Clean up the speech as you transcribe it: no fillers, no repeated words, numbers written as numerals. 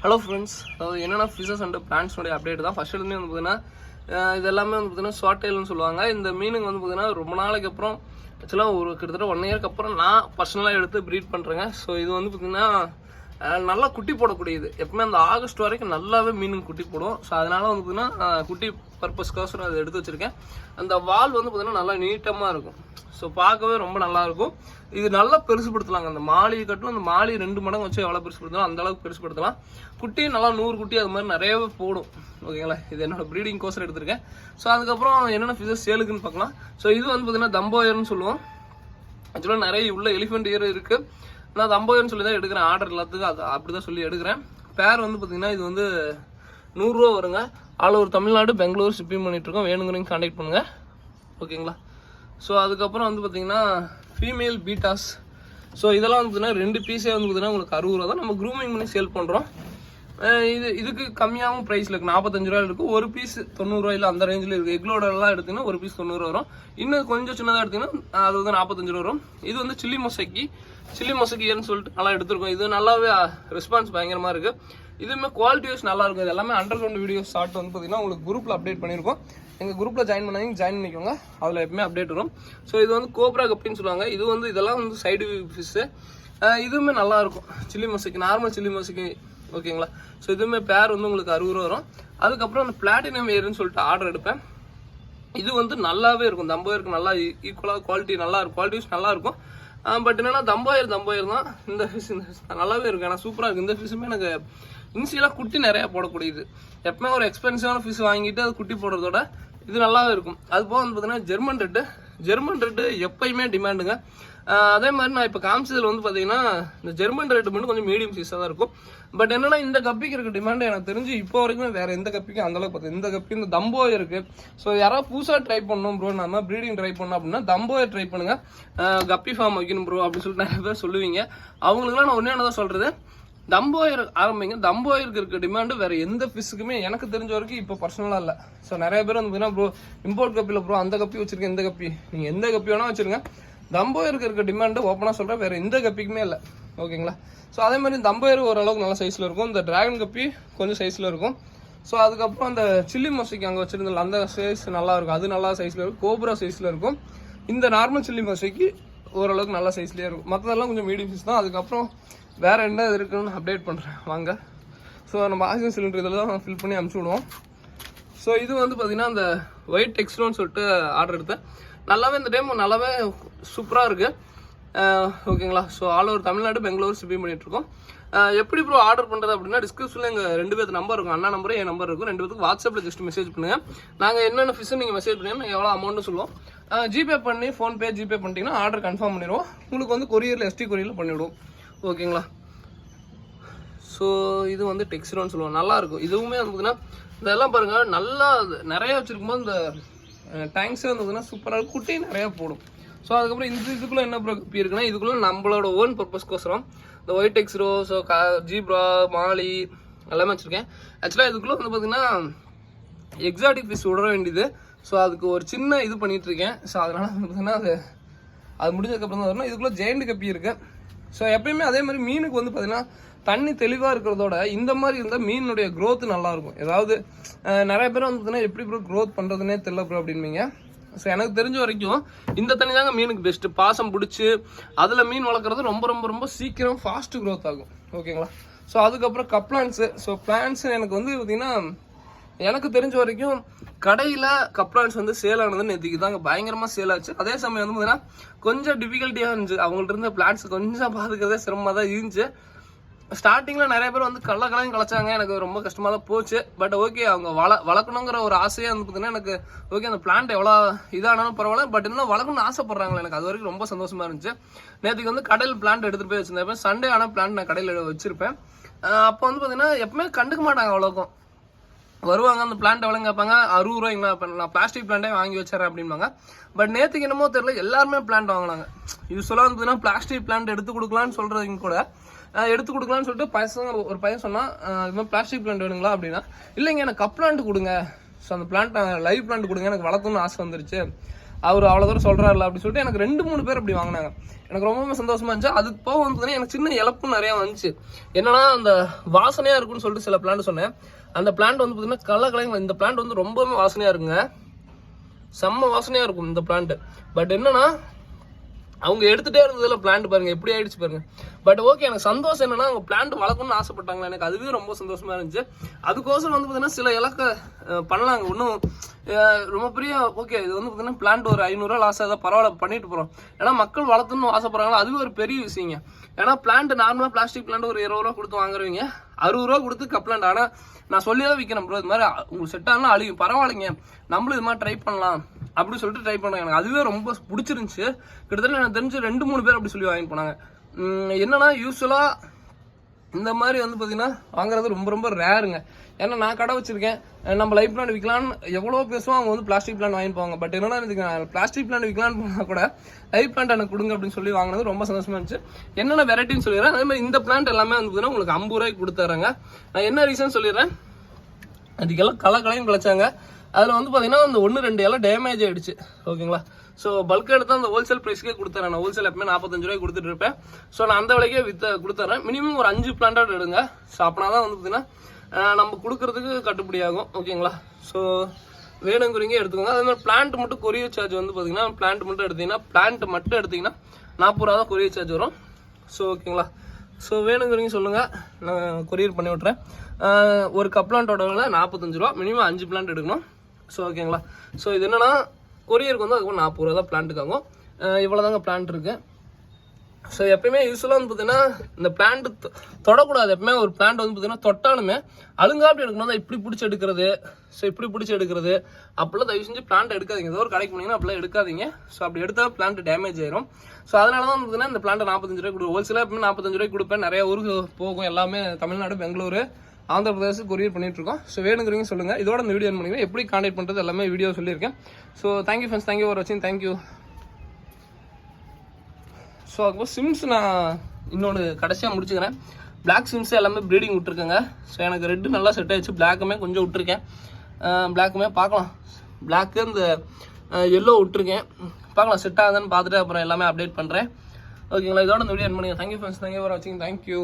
Hello friends, அதாவது என்னென்ன fishes and பிளான்ட்ஸோடைய update தான். ஃபர்ஸ்ட் வந்து பார்த்தீங்கன்னா இது எல்லாமே வந்து பார்த்தீங்கன்னா ஷார்ட் டெயில்னு சொல்லுவாங்க. இந்த மீனுங்க வந்து பார்த்தீங்கன்னா ரொம்ப நாளைக்கு அப்புறம் ஆக்சுவலாக ஒரு கிட்டத்தட்ட 1 இயருக்கு அப்புறம் நான் பர்சனலாக எடுத்து ப்ரீட் பண்ணுறேங்க. ஸோ இது வந்து பார்த்தீங்கன்னா நல்லா குட்டி போடக்கூடியது. எப்பவுமே அந்த ஆகஸ்ட் வரைக்கும் நல்லாவே மீனுங்க குட்டி போடும். ஸோ அதனால வந்து பார்த்தீங்கன்னா குட்டி பர்பஸ்க்காக அதை எடுத்து வச்சிருக்கேன். அந்த வால் வந்து பார்த்தீங்கன்னா நல்லா நீட்டமாக இருக்கும். ஸோ பார்க்கவே ரொம்ப நல்லாயிருக்கும். இது நல்லா பெருசுப்படுத்தலாங்க. அந்த மாலி கட்டணும், அந்த மாலி 2 மடங்கு வச்சு எவ்வளோ பெருசுப்படுத்தலாம் அந்த அளவுக்கு பெருசுப்படுத்தலாம். குட்டி நல்லா 100 குட்டி அது மாதிரி நிறையவே போடும். ஓகேங்களா, இது என்னோட ப்ரீடிங் கோர்ஸில் எடுத்திருக்கேன். ஸோ அதுக்கப்புறம் என்னென்ன ஃபிஷஸ் சேலுக்குன்னு பார்க்கலாம். ஸோ இது வந்து பார்த்தீங்கன்னா தம்போயர்னு சொல்லுவோம். ஆக்சுவலாக நிறைய உள்ள எலிஃபென்ட் இயர் இருக்குது. நான் தம்போயர்னு சொல்லி தான் எடுக்கிறேன். ஆர்டர் எல்லாத்துக்கும் அது அப்படி தான் சொல்லி எடுக்கிறேன். பேர் வந்து பார்த்தீங்கன்னா இது வந்து 100 ரூபா வருங்க. All over Tamil Nadu, Bangalore shipping பண்ணிகிட்ருக்கோம். வேணுங்கிறீங்க கான்டாக்ட் பண்ணுங்கள். ஓகேங்களா. ஸோ அதுக்கப்புறம் வந்து பார்த்தீங்கன்னா ஃபீமேல் பீட்டாஸ். ஸோ இதெல்லாம் வந்து பார்த்தீங்கன்னா 2 பீஸே வந்து பார்த்தீங்கன்னா உங்களுக்கு 60 ரூபா தான். நம்ம க்ரூமிங் பண்ணி சேல் பண்ணுறோம். இதுக்கு கம்மியாகவும் ப்ரைஸில் இருக்குது. 45 ரூபா இருக்குது. ஒரு பீஸ் 90 ரூபாயில் அந்த ரேஞ்சில் இருக்குது. எக்லோடெல்லாம் எடுத்திங்கன்னா ஒரு பீஸ் 90 வரும். இன்னும் கொஞ்சம் சின்னதாக எடுத்திங்கன்னா அது வந்து 45 ரூபா வரும். இது வந்து சில்லி மொசக்கின்னு சொல்லிட்டு நல்லா எடுத்துருக்கோம். இது நல்லாவே ரெஸ்பான்ஸ் பயங்கரமாக இருக்குது. இதுவுமே குவாலிட்டி வைஸ் நல்லா இருக்கும். இது எல்லாமே அண்டர் கிரவுண்ட் வீடியோஸ் ஷார்ட் வந்து பார்த்தீங்கன்னா உங்களுக்கு குரூப்பில் அப்டேட் பண்ணியிருக்கோம். எங்கள் குரூப்பில் ஜாயின் பண்ணிக்கோங்க. அதில் எப்பவுமே அப்டேட் வரும். ஸோ இது வந்து கோப்ரா கப்பின்னு சொல்லுவாங்க. இது வந்து இதெல்லாம் வந்து சைடு ஃபிஷ்ஷு. இதுவுமே நல்லாயிருக்கும். சில்லி மொசக்கி, நார்மல் சில்லி மொசக்கி. ஓகேங்களா. ஸோ இதுவுமே பேர் வந்து உங்களுக்கு 60 ரூபா வரும். அதுக்கப்புறம் அந்த பிளாட்டினம் ஏருன்னு சொல்லிட்டு ஆர்டர் எடுப்பேன். இது வந்து நல்லாவே இருக்கும். தம்போயருக்கு நல்லா ஈக்குவலாக குவாலிட்டி நல்லா இருக்கும். குவாலிட்டிஸ் நல்லா இருக்கும். பட் என்னன்னா தம்போயர் தான். இந்த ஃபிஷ் நல்லாவே இருக்கும். ஏன்னா சூப்பராக இருக்குது. இந்த ஃபிஷ்ஷுமே எனக்கு இனிஷியலாக குட்டி நிறையா போடக்கூடியது. எப்பவுமே ஒரு எக்ஸ்பென்சிவான ஃபிஷ் வாங்கிட்டு அது குட்டி போடுறதோட இது நல்லாவே இருக்கும். அது போக வந்து பார்த்தீங்கன்னா ஜெர்மன் ரெட்டு எப்பயுமே டிமாண்டுங்க. அதே மாதிரி நான் இப்போ காமிச்சதில் வந்து பார்த்தீங்கன்னா இந்த ஜெர்மன் ரெட்டு மட்டும் கொஞ்சம் மீடியம் சைஸாக தான் இருக்கும். பட் என்னன்னா இந்த கப்பிக்கு இருக்க டிமாண்டு எனக்கு தெரிஞ்சு இப்போ வரைக்கும் வேற எந்த கப்பிக்கும் அந்தளவுக்கு பார்த்தீங்க. இந்த கப்பி இந்த தம்போயர் இருக்கு. ஸோ யாராவது புதுசாக ட்ரை பண்ணணும் ப்ரோ, நம்ம ப்ரீடிங் ட்ரை பண்ணோம் அப்படின்னா தம்போயர் ட்ரை பண்ணுங்க. கப்பி ஃபார்ம் வைக்கணும் ப்ரோ அப்படின்னு சொல்லிட்டு நிறைய பேர் சொல்லுவீங்க. அவங்களுக்குலாம் நான் ஒன்றே தான் சொல்றது, தம்போயர் ஆரம்பிங்க. தம்போயருக்கு இருக்க டிமாண்டு வேற எந்த ஃபிஷ்ஷுக்குமே எனக்கு தெரிஞ்ச வரைக்கும் இப்போ பர்சனலாக இல்லை. ஸோ நிறைய பேர் வந்து பார்த்தீங்கன்னா ப்ரோ இம்போர்ட் கப்பியில் ப்ரோ அந்த கப்பி வச்சிருக்கேன், இந்த கப்பி நீங்கள் எந்த கப்பி வேணால் வச்சிருங்க. தம்போயருக்கு இருக்க டிமாண்டு ஓப்பனாக சொல்கிறேன் வேற எந்த கப்பிக்குமே இல்லை. ஓகேங்களா. ஸோ அதே மாதிரி தம்போயர் ஓரளவுக்கு நல்ல சைஸில் இருக்கும். இந்த டிராகன் கப்பி கொஞ்சம் சைஸில் இருக்கும். ஸோ அதுக்கப்புறம் அந்த சில்லி மொசைக்கு அங்கே வச்சிருந்தல அந்த சைஸ் நல்லா இருக்கும். அது நல்லா சைஸில் இருக்கும். கோப்ரா சைஸில் இருக்கும். இந்த நார்மல் சில்லி மொசைக்கு ஓரளவுக்கு நல்ல சைஸ்லேயே இருக்கும். மற்றதெல்லாம் கொஞ்சம் மீடியம் சைஸ் தான். அதுக்கப்புறம் வேறு என்ன இருக்குன்னு அப்டேட் பண்ணுறேன் வாங்க. ஸோ நம்ம ஆக்சிஜன் சிலிண்டர் இதில் தான் ஃபில் பண்ணி அனுப்பிச்சி விடுவோம். ஸோ இது வந்து பார்த்திங்கன்னா அந்த ஒயிட் டெக்ஸ்ட்ரோன்னு சொல்லிட்டு ஆர்டர் எடுத்தேன். நல்லாவே இந்த டைம் நல்லாவே சூப்பராக இருக்குது. ஓகேங்களா. So all over Tamil Nadu, Bangalore shipping பண்ணிகிட்ருக்கோம். எப்படி ப்ரோ ஆர்டர் பண்ணுறது அப்படின்னா டிஸ்கிரிப்ஷனில் எங்கள் 2 பேருக்கு நம்பர் இருக்கும். அண்ணா நம்பரும் என் நம்பர் இருக்கும். 2 பேருக்கு வாட்ஸ்அப்பில் ஜஸ்ட் மெசேஜ் பண்ணுங்கள். நாங்கள் என்னென்ன ஃபிஷ்ஷு நீங்கள் மெசேஜ் பண்ணீங்கன்னா எவ்வளோ அமௌண்ட்னு சொல்லுவோம். ஜிபே பண்ணி ஃபோன்பே ஜிபே பண்ணிட்டீங்கன்னா ஆர்டர் கன்ஃபார்ம் பண்ணிடுவோம். உங்களுக்கு வந்து கொரியரில் ST கொரியரில் பண்ணிவிடுவோம். ஓகேங்களா. ஸோ இது வந்து டெக்ஸ்ட்ரோன்னு சொல்லுவோம். நல்லாயிருக்கும். இதுவுமே வந்து பார்த்தீங்கன்னா இதெல்லாம் பாருங்கள் நல்லா நிறையா வச்சுருக்கும்போது இந்த டேங்க்ஸே வந்து பார்த்தீங்கன்னா சூப்பராக இருக்கும். குட்டி நிறையா போடும். ஸோ அதுக்கப்புறம் இதுக்குள்ளே என்ன கப்பி இருக்குன்னா இதுக்குள்ளே நம்மளோட ஓன் பர்பஸ்க்கோசரம் இந்த ஒயிட் டெக்ஸ்ரோ, ஸோ ஜீப்ரா, மாலி எல்லாமே வச்சுருக்கேன். ஆக்சுவலாக இதுக்குள்ளே வந்து பார்த்தீங்கன்னா எக்ஸாட்டிக் ஃபிஷ் விட வேண்டியது. ஸோ அதுக்கு ஒரு சின்ன இது பண்ணிகிட்ருக்கேன். ஸோ அதனால் வந்து பார்த்தீங்கன்னா அது முடிஞ்சதுக்கப்புறம் தான் வரணும். இதுக்குள்ளே ஜெயண்ட் கப்பி இருக்குது. ஸோ எப்பயுமே அதே மாதிரி மீனுக்கு வந்து பார்த்தீங்கன்னா தண்ணி தெளிவாக இருக்கிறதோட இந்த மாதிரி இருந்தால் மீனுடைய க்ரோத் நல்லாயிருக்கும். ஏதாவது நிறைய பேர் வந்து பார்த்தீங்கன்னா எப்படி ப்ரோ க்ரோத் பண்ணுறதுனே தெரியல ப்ரோ அப்படின்பீங்க. ஸோ எனக்கு தெரிஞ்ச வரைக்கும் இந்த தண்ணி தாங்க மீனுக்கு பெஸ்ட்டு. பாசம் பிடிச்சி அதில் மீன் வளர்க்குறது ரொம்ப ரொம்ப ரொம்ப சீக்கிரம் ஃபாஸ்ட்டு க்ரோத் ஆகும். ஓகேங்களா. ஸோ அதுக்கப்புறம் கப்ளான்ஸு. ஸோ பிளான்ஸு எனக்கு வந்து பார்த்திங்கன்னா எனக்கு தெரிஞ்ச வரைக்கும் கடையில் கப்ளான்ஸ் வந்து சேல் ஆனதுன்னு நேற்றுக்கு தாங்க பயங்கரமாக சேல் ஆச்சு. அதே சமயம் வந்து பார்த்தீங்கன்னா கொஞ்சம் டிஃபிகல்ட்டியாக இருந்துச்சு. அவங்கள்ட்ட இருந்த பிளான்ஸ் கொஞ்சம் பார்த்துக்கிறதே சிரமமாக தான் இருந்துச்சு. ஸ்டார்டிங்கில் நிறைய பேர் வந்து களையும் களைச்சாங்க. எனக்கு ரொம்ப கஷ்டமாக தான் போச்சு. பட் ஓகே, அவங்க வளர்க்கணுங்கிற ஒரு ஆசையாக வந்து பார்த்தீங்கன்னா எனக்கு ஓகே அந்த பிளான்ட் எவ்வளோ இதானாலும் பரவாயில்ல. பட் இன்னும் வளர்க்கணும்னு ஆசைப்பட்றாங்களே, எனக்கு அது வரைக்கும் ரொம்ப சந்தோஷமாக இருந்துச்சு. நேற்றுக்கு வந்து கடையில் பிளான்ட் எடுத்துகிட்டு போய் வச்சுருந்தேன். சண்டே ஆனால் பிளான்ட் நான் கடையில் வச்சுருப்பேன். அப்போ வந்து பார்த்தீங்கன்னா எப்பவுமே கண்டுக்க மாட்டாங்க. அவ்வளோக்கும் வருவாங்க, அந்த பிளான்ட் எவ்வளோ கேட்பாங்க, 60 ரூபாய்ங்களா, நான் பிளாஸ்டிக் பிளான்ட்டே வாங்கி வச்சுறேன் அப்படின்பாங்க. பட் நேற்றுக்கு என்னமோ தெரியல எல்லாருமே பிளான்ட் வாங்கினாங்க. யூஸ்வலாக வந்து பார்த்தீங்கன்னா பிளாஸ்டிக் பிளான்ட் எடுத்து கொடுக்கலான்னு சொல்கிறதுங்க கூட எடுத்து கொடுக்கலான்னு சொல்லிட்டு ஒரு பையன் சொன்னால் இது மாதிரி பிளாஸ்டிக் பிளான்ட் வேணுங்களா அப்படின்னா, இல்லைங்க எனக்கு கப் பிளான்ட் கொடுங்க. ஸோ அந்த பிளான்ட் லைவ் பிளான்ட் கொடுங்க, எனக்கு வளர்க்கணும்னு ஆசை வந்துருச்சு அவர் அவ்வளோ தூரம் சொல்கிறாருல அப்படின்னு சொல்லிட்டு எனக்கு 2-3 பேர் அப்படி வாங்கினாங்க. எனக்கு ரொம்பவே சந்தோஷமா இருந்துச்சு. அதுக்கு போக வந்து பார்த்தீங்கன்னா எனக்கு சின்ன இழப்பும் நிறையா வந்துச்சு. என்னன்னா அந்த வாசனையாக இருக்குன்னு சொல்லிட்டு சில பிளான்ட் சொன்னேன். அந்த பிளான்ட் வந்து பார்த்தீங்கன்னா கலக்கலைங்க. இந்த பிளான்ட் வந்து ரொம்பவே வாசனையாக இருக்குங்க, செம்ம வாசனையாக இருக்கும் இந்த பிளான்ட். பட் என்னன்னா அவங்க எடுத்துகிட்டே இருந்ததில் பிளான்ட் பாருங்க எப்படி ஆயிடுச்சு பாருங்க. பட் ஓகே, எனக்கு சந்தோஷம் என்னன்னா அவங்க பிளான்ட் வளர்க்கணும்னு ஆசைப்பட்டாங்களா, எனக்கு அதுவே ரொம்ப சந்தோஷமா இருந்துச்சு. அதுக்கோசரம் வந்து பார்த்தீங்கன்னா சில இலக்க பண்ணலாங்க, இன்னும் ரொம்ப பெரிய ஓகே. இது வந்து பார்த்தீங்கன்னா பிளான்ட் ஒரு 500 ரூபா லாஸ் ஆகுதா பரவாயில்ல, பண்ணிட்டு போகிறோம். ஏன்னா மக்கள் வளர்த்துன்னு ஆசைப்படுறாங்களா, அதுவே ஒரு பெரிய விஷயங்க. ஏன்னா பிளான்ட் நார்மலாக பிளாஸ்டிக் பிளான்ட் ஒரு 20 ரூபா கொடுத்து வாங்குறவங்க 60 ரூபா கொடுத்து கப்ளான்ட். ஆனால் நான் சொல்லி தான் விற்கிறேன் ப்ரோ, இது மாதிரி உங்களுக்கு செட் ஆனால் அழியும், பரவாயில்லைங்க நம்மளும் இது மாதிரி ட்ரை பண்ணலாம் அப்படி சொல்லிட்டு ட்ரை பண்ணாங்க. எனக்கு அதுவே ரொம்ப பிடிச்சிருந்துச்சு. கிட்டத்தட்ட எனக்கு தெரிஞ்சு 2-3 பேர் அப்படி சொல்லி வாங்கி போனாங்க. என்னன்னா யூஸ்வலாக இந்த மாதிரி வந்து பார்த்தீங்கன்னா வாங்குறது ரொம்ப ரொம்ப ரேருங்க. ஏன்னா நான் கடை வச்சிருக்கேன், நம்ம லைஃப் பிளான் விற்கலான்னு எவ்வளோ பேசுவோம், அவங்க வந்து பிளாஸ்டிக் பிளான் வாங்கி போவாங்க. பட் என்னன்னா எனக்கு பிளாஸ்டிக் பிளான் விற்கலான்னு போனால் கூட லைஃப் பிளான்ட் எனக்கு கொடுங்க அப்படின்னு சொல்லி வாங்கினது ரொம்ப சந்தோஷமா இருந்துச்சு. என்னென்ன வெரைட்டின்னு சொல்லிடுறேன். அதே மாதிரி இந்த பிளான்ட் எல்லாமே வந்து பார்த்தீங்கன்னா உங்களுக்கு 50 ரூபாய்க்கு கொடுத்துறாங்க. நான் என்ன ரீசன் சொல்லிடுறேன். அதுக்கெல்லாம் களையும் கழிச்சாங்க. அதில் வந்து பார்த்தீங்கன்னா அந்த 1-2 எல்லாம் டேமேஜ் ஆகிடுச்சு. ஓகேங்களா. ஸோ பல்க் எடுத்து அந்த ஹோல்சேல் ப்ரைஸ்க்கே கொடுத்துறேன். நான் ஹோல்சேல் எப்பவுமே 45 ரூபாய்க்கு கொடுத்துட்டு இருப்பேன். ஸோ நான் அந்த விலைக்கே கொடுத்துறேன். மினிமம் ஒரு 5 பிளான்டாக எடுங்க. ஸோ அப்படின்னா தான் வந்து பார்த்தீங்கன்னா நம்ம கொடுக்குறதுக்கு கட்டுப்படி ஆகும். ஓகேங்களா. ஸோ வேணுங்கிறீங்க எடுத்துக்கோங்க. அதே மாதிரி பிளான்ட் மட்டும் கொரியர் சார்ஜ் வந்து பார்த்தீங்கன்னா பிளான்ட் மட்டும் எடுத்தீங்கன்னா 40 ரூபா தான் கொரியர் சார்ஜ் வரும். ஸோ ஓகேங்களா. ஸோ வேணுங்கிறீங்க சொல்லுங்கள், நான் கொரியர் பண்ணி விட்றேன். ஒரு கப்ளான்ட்டோட விலை 45 ரூபா, மினிமம் 5 பிளான்ட் எடுக்கணும். ஸோ ஓகேங்களா. ஸோ இது என்னன்னா கொரியருக்கு வந்து அதுக்கு 40 ரூபா தான் பிளான்ட்டுக்கு ஆகும். இவ்வளோதாங்க பிளான்ட் இருக்குது. ஸோ எப்பயுமே யூஸ்வலாக வந்து பார்த்தீங்கன்னா இந்த பிளான்ட் தொடக்கூடாது. எப்பவுமே ஒரு பிளான்ட் வந்து பார்த்தீங்கன்னா தொட்டாலுமே அழுங்காப்படி எடுக்கணும். தான் இப்படி பிடிச்சி எடுக்கிறது, ஸோ இப்படி பிடிச்சி எடுக்கிறது அப்படிலாம் தயவு செஞ்சு பிளான்ட் எடுக்காதீங்க. ஏதோ ஒரு கடைக்கு போனீங்கன்னா அப்படிலாம் எடுக்காதீங்க. ஸோ அப்படி எடுத்தால் பிளான்ட் டேமேஜ் ஆயிரும். ஸோ அதனால தான் வந்து பார்த்தீங்கன்னா இந்த பிளான்ட் 45 ரூபாய் கொடுக்கும். ஹோல்சேலாக எப்பவுமே 45 ரூபாய்க்கு கொடுப்பேன். நிறைய ஊருக்கு போகும், எல்லாமே தமிழ்நாடு, பெங்களூரு, ஆந்திர பிரதேசம் கொரியர் பண்ணிட்டு இருக்கோம். ஸோ வேணுங்கிறீங்க சொல்லுங்கள். இதோட இந்த வீடியோ பண்ணிக்கிறேன். எப்படி கான்டாக்ட் பண்ணுறது எல்லாமே வீடியோ சொல்லியிருக்கேன். So thank you friends, thank you for வாட்சிங், தேங்க்யூ. ஸோ அதுக்கப்புறம் சிம்ஸ் நான் இன்னொன்று கடைசியாக முடிச்சுக்கிறேன். பிளாக் சிம்ஸ் எல்லாமே ப்ரீடிங் விட்டுருக்கேங்க. ஸோ எனக்கு ரெட்டு நல்லா செட் ஆகிடுச்சு. பிளாக்குமே கொஞ்சம் விட்டுருக்கேன். பிளாக்குமே பார்க்கலாம். பிளாக்கு இந்த எல்லோ விட்டுருக்கேன். பார்க்கலாம் செட் ஆகுதுன்னு பார்த்துட்டு அப்புறம் எல்லாமே அப்டேட் பண்ணுறேன். ஓகேங்களா. இதோட இந்த வீடியோ பண்ணிங்க. தேங்க்யூ ஃப்ரெண்ட்ஸ், தேங்க்யூ ஃபார் வாட்சிங், தேங்க்யூ.